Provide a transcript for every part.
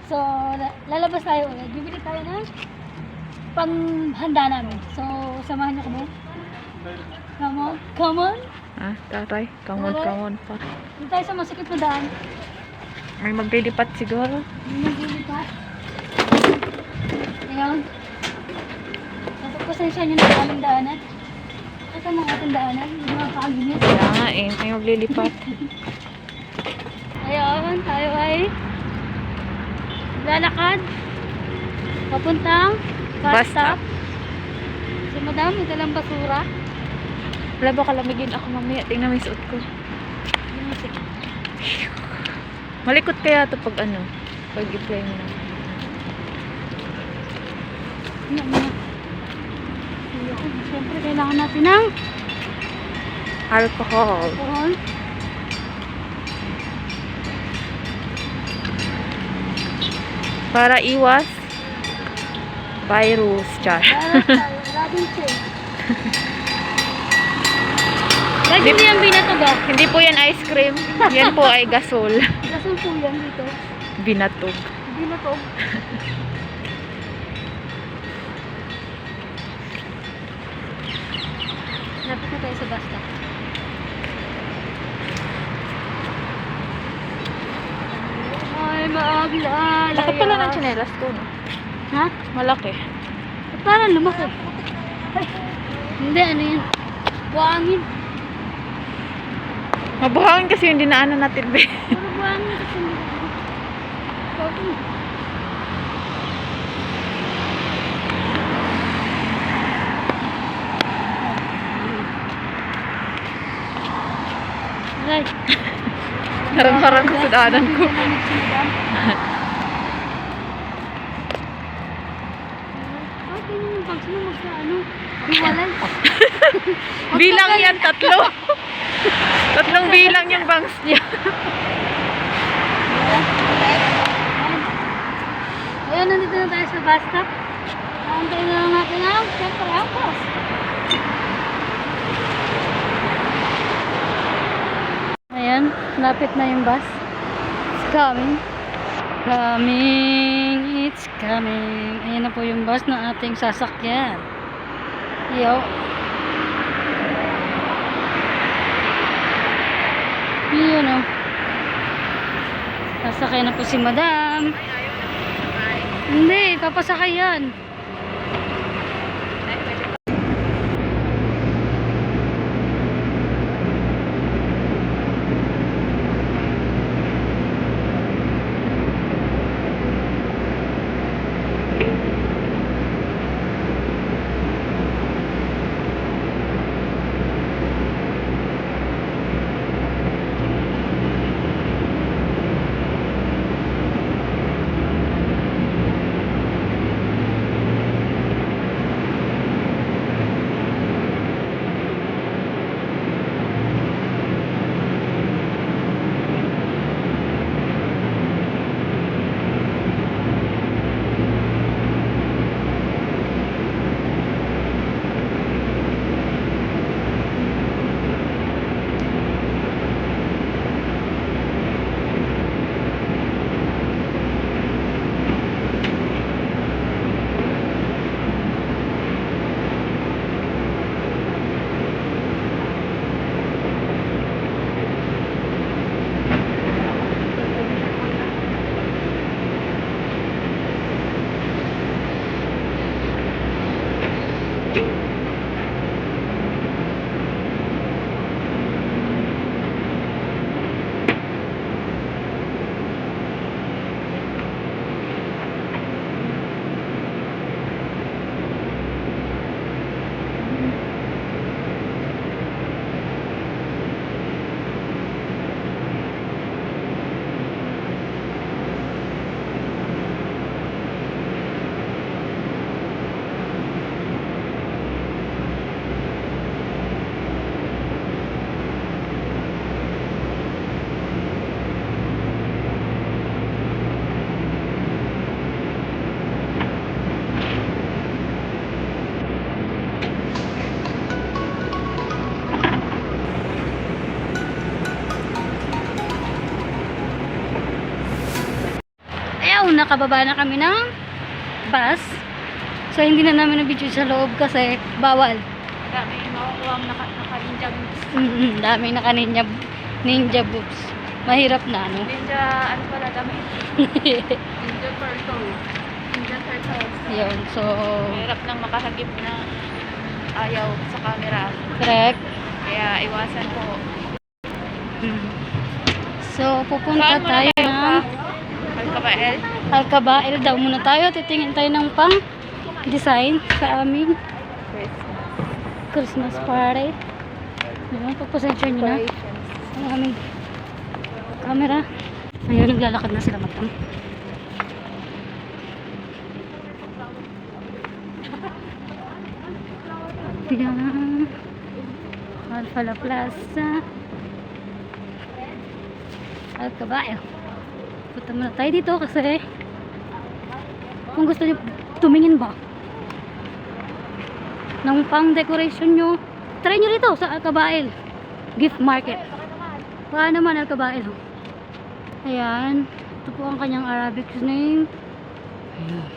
So, lalabas tayo ulit. Bibili tayo ng panghanda namin. So, samahan niyo kami. Come on, come on. Ah, taray. Come on pa. Dito tayo sa masikip na daan. May maglilipat siguro. May maglilipat. Ngayon. Pasensya nyo na aming daanan. Ito ang ating daanan. Yung mga pakaginit. Kaya nga eh. May maglilipat. Ayun, tayo ay lalakad. Papuntang bus stop. Si madam, ito lang basura. Wala ba kalamigin ako mamaya? Tingnan mo yung suot ko. Yung musik. Malikot kaya ito pag ano? Pag i-play mo na. Siyempre, kailangan natin ng Alcohol. alcohol. Para iwas virus. Char. Rading chain. Lagi hindi yan binatog ah. Hindi po yan ice cream. Yan po ay gasol. Gasol po yan dito. Binatog. Binatog. Lapit na tayo sa bus stop. Ay, maglalaya. Bakit pala ng tsinelas ko, no? Ha? Malaki. Parang lumaki. Ay, hindi, ano yan? Buhangin. Mabuhangin kasi yung dinaanan natin, be. Puro buhangin kasi hindi. Buhangin. Aray. Harang-harang sa daanan ko. Okay, yung bags mo magkaano? Hiwalay. Bilang yan, tatlo. Tatlong bilang yung bangs niya. Ayan, nandito na tayo sa bus stop. Naantayin na lang natin ang siyempre ang bus. Ayan, lapit na yung bus. It's coming. Coming, it's coming. Ayan na po yung bus na ating sasakyan. Yo. Yun o. Sasakay na po si madam. Hindi, papasakay yan. nakababa na kami ng bus. So, hindi na namin na-video sa loob kasi bawal. Dami makukuha ang naka-ninja boots. Dami ninja boobs. Mahirap na, ano? Ninja, ano pala dami? Ninja turtle. Ninja turtles. Yun, so, Mahirap nang makahagip na ayaw sa camera. correct. Kaya iwasan po. So, pupunta Saan muna tayo tayo ng Alcabael? Alcabael daw muna tayo. Titingin tayo ng pang design sa aming Christmas party. Ayan, pagpasensya nyo na. Ang aming camera. Ayun, naglalakad na sila matang. Ayan. Alfala Plaza. Alcabael. Punta muna tayo dito kasi kung gusto nyo tumingin ba ng pang decoration nyo, try nyo rito sa Alcabael gift market. Baka naman Alcabael. Ayan, ito po ang kanyang Arabic name. Ayan.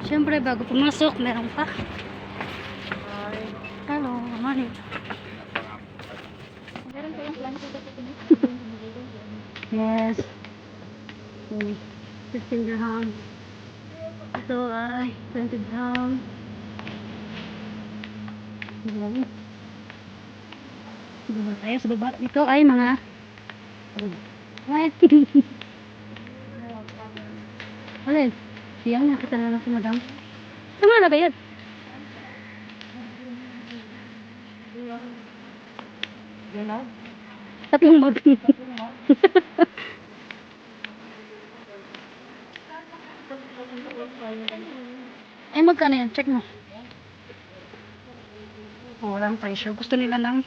Siyempre bago pumasok meron pa. Hello, morning. Meron po yung plan dito. Yes. 15 dirham. Ito ay 20 dirham. Ayan. Baba tayo sa baba. Ito ay mga what? Alin? Siyang nakita na lang si madam. Saan mo nalagay yan? Yun na? Tatlong mug. Ay, magkano yan? Check mo. Oh, walang pressure. Gusto nila ng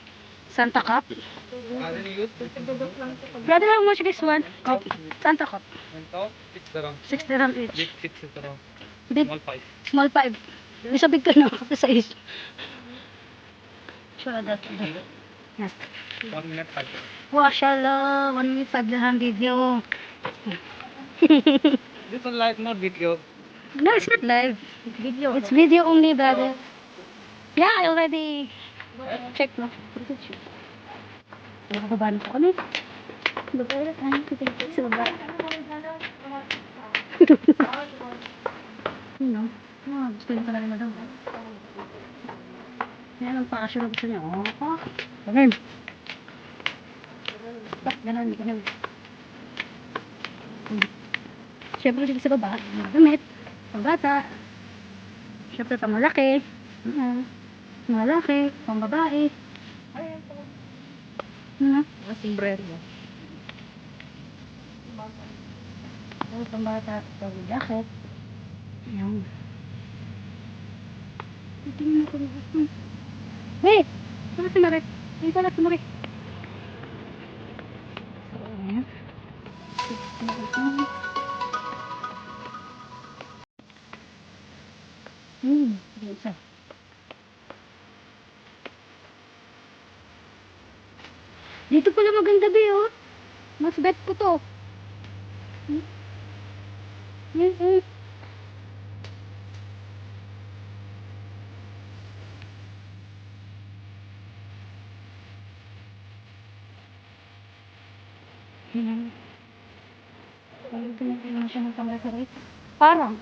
Santa Cup. Brother, how much this one? Cup. Santa Cup. 6 dirham each. Big. Small 5. Di sa big ka na. Kasi size. Sure that. Yes. 1 minute 5. Mashallah. 1 minute 5 dirham video. This one live, not video. No, it's not live. Video. It's video only, brother. Yeah, I already check no. Nakababa na po kami. Baba na tayo. Titigil sa baba. No? Gusto niyo talaga na daw. Yan ang pakasyon na gusto niya. Oh. Ganun. Ganun, ganun. Siyempre dito sa baba, mga damit, pang-bata. Siyempre pang-malaki. Malaki, pang-babae. Sombrero. Pang-bata, pang-jacket. Ayan. Tingnan ko. Wait! Bakit tumari? Hindi pala tumari. Ayan. Isa. Dito pala maganda ba oh. Mas bet ko to. Parang.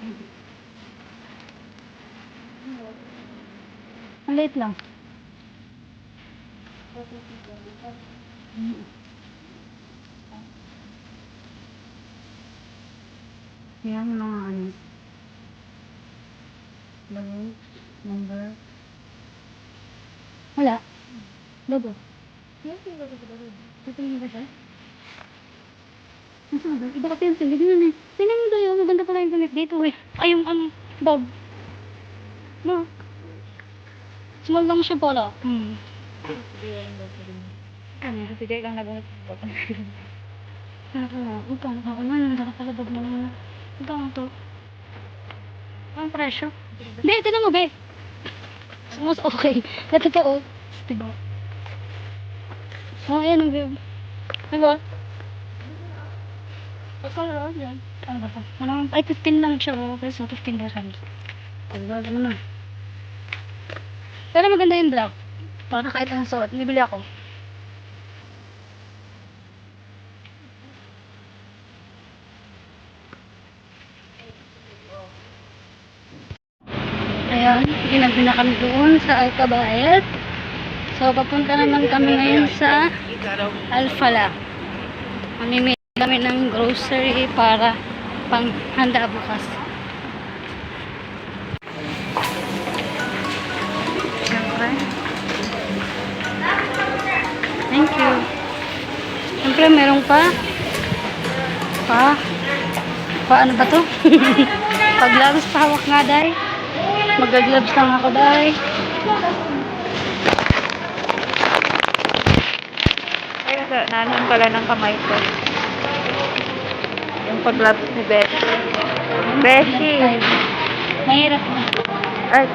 Ang late lang. Yan mga ano. Balloons, number. Wala. Logo. Titingin ba siya? Iba kasi yung silid nun eh. Tingnan mo tayo, maganda pala yung silid dito eh. Ay, yung bag. No. Small lang siya pala. Ano, sige lang nagamit. Magkano ka? Ano yung nakakalabag mo naman? Magkano to? Ang presyo? Hindi, tinan mo be. Mas okay. Ito to oh. Diba? Oh, ayan ang view. Diba? Pagkala yan. Ano ba ito? Ay, 15 lang siya. Oh. So, 15 dirhams. Ano na. Pero maganda yung black. Para kahit ang suot. Bibili ako. Ayan, ginabi na kami doon sa Alcabaet. So, papunta naman kami ngayon sa Alfala. Mamimili kami ng grocery para panghanda bukas. Siyempre. Thank you. Siyempre, meron pa. Ano ba to? Pag-gloves pa hawak nga, day. Mag-gloves lang ako, day. Ay, nanon pala ng kamay ko. Yung pag-gloves ni Beshi. Beshi! Mahirap na. Ay,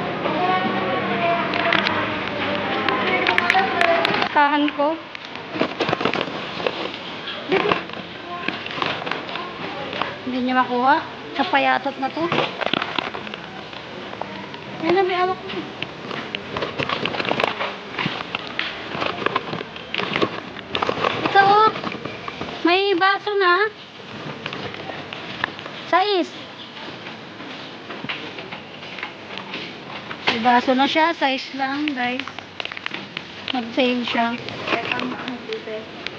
Tahan ko. Hindi niya makuha. Sa payatot na to. Yan na, may awak ko. Ito, oh. May baso na. Sais. May baso na siya. Size lang, guys. Mag-sale siya.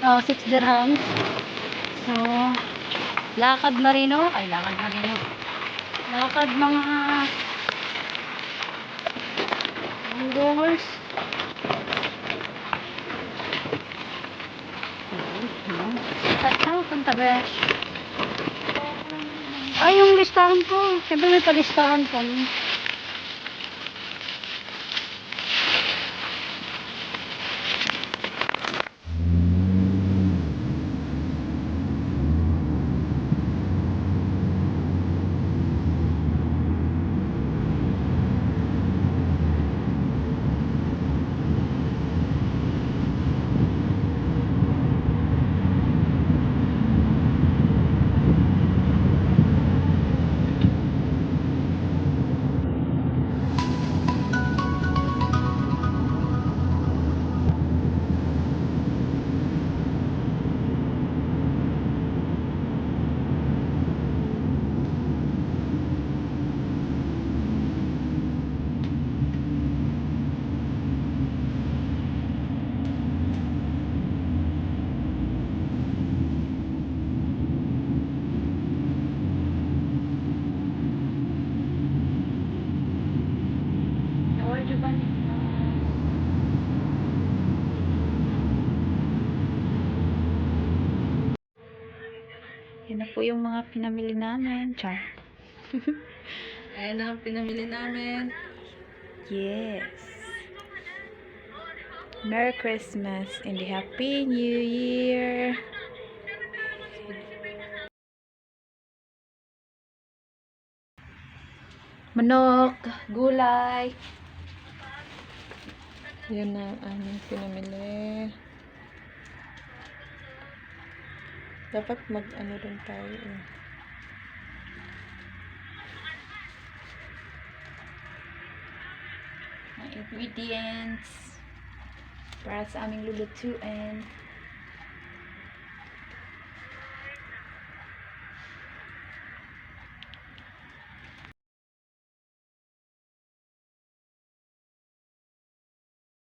Oh, 6 dirhams. So, lakad marino. Ay, lakad marino. Lakad mga indoors. At saan punta, besh? Ay, yung listahan ko. Siyempre may palistahan ko. yan na po yung mga pinamili namin. Char. Ayan na ang pinamili namin. Yes. Merry Christmas and a Happy New Year. Manok, gulay. Yan na ang aming pinamili. Dapat mag-ano rin tayo eh. Mga ingredients para sa aming lulutuin.